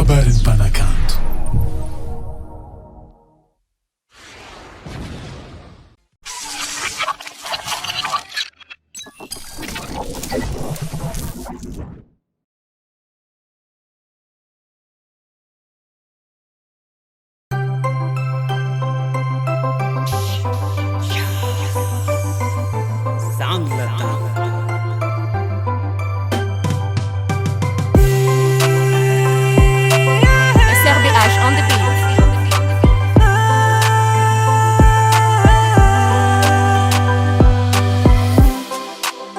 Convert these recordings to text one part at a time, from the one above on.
Habari Mpanakanto. SRBH on the beat.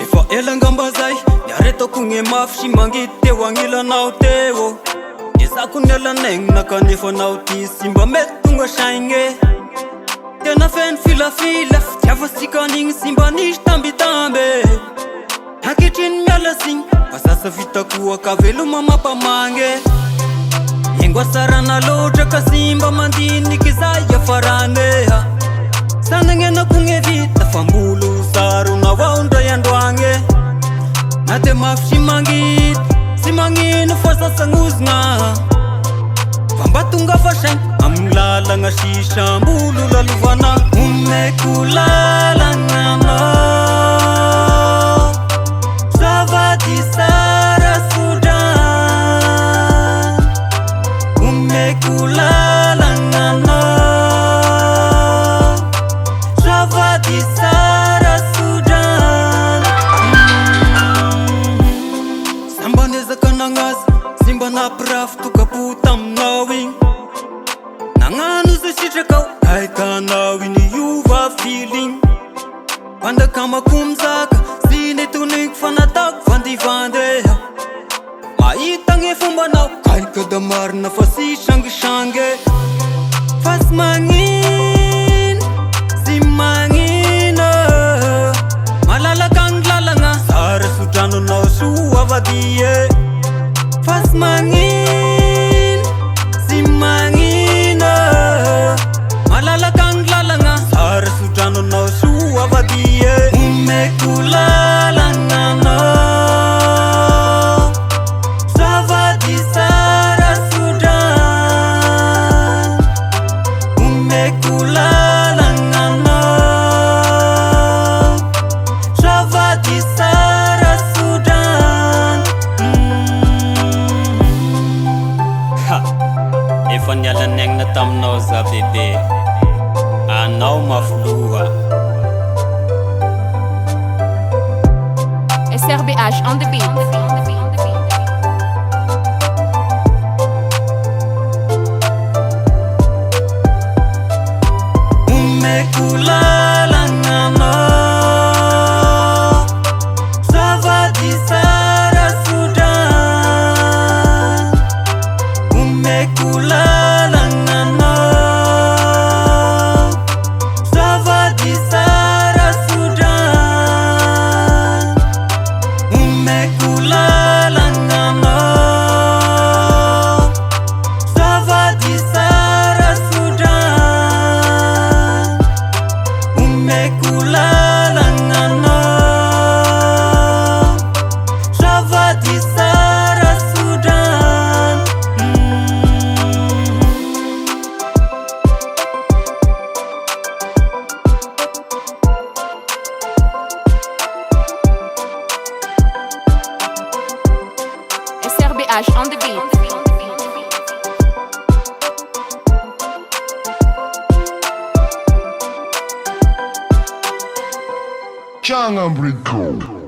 Efa elangamba zay niaretako gne mafy sy mangity teo agnilanao teo ezako nialan'aigna kanefa nao ty sy mba mety tonga saigny tena feno filafila fitiavatsika an'igny sy mba nisy tambitamby ankehitriny miala signy fasasa vitako akaveloma mampamangy engo asarana loatra ka sy mba mandiniky zay afarane sanagnenako gne vita fa mbolo sarona aondray androagny na de mafy sy mangity sy magnino fa sasagnozigna fa mba tonga fa saigny amin'ny lalagna sisambolo lalovana omeko lalagna anao zavady sara sodran omeko lalagna anao zavady sara sodran samba nezaka nagnazy sy mba nampirafy tokapo taminao igny nagnano zay sitrakao aikanao iny iova feeling pandakamako mizaka sy netoniko fa nataoko vandivandeha mahita gne fombanao kaika da marina fa sy sangisangy fa sy magnino sy magnino malalaka agny lalagna sara sodranonao soa vadie fa sy magnino sy magnino malalaka agny lalagna sara sodranonao soa vadie omeko lalagna anao zavady sara sodran omeko lalagna anao zavady sara sodran efa nialan'aigna taminao za bebe anao mafoloha SRBH on the beat. omeko lalagna anao zavady sara sodran omeko lalagna anao zavady sara sodran omeko lalagna anao zavady sara sodran omeko lalagna anao zavady sara sodran SRBH on the beat. Changam Rico.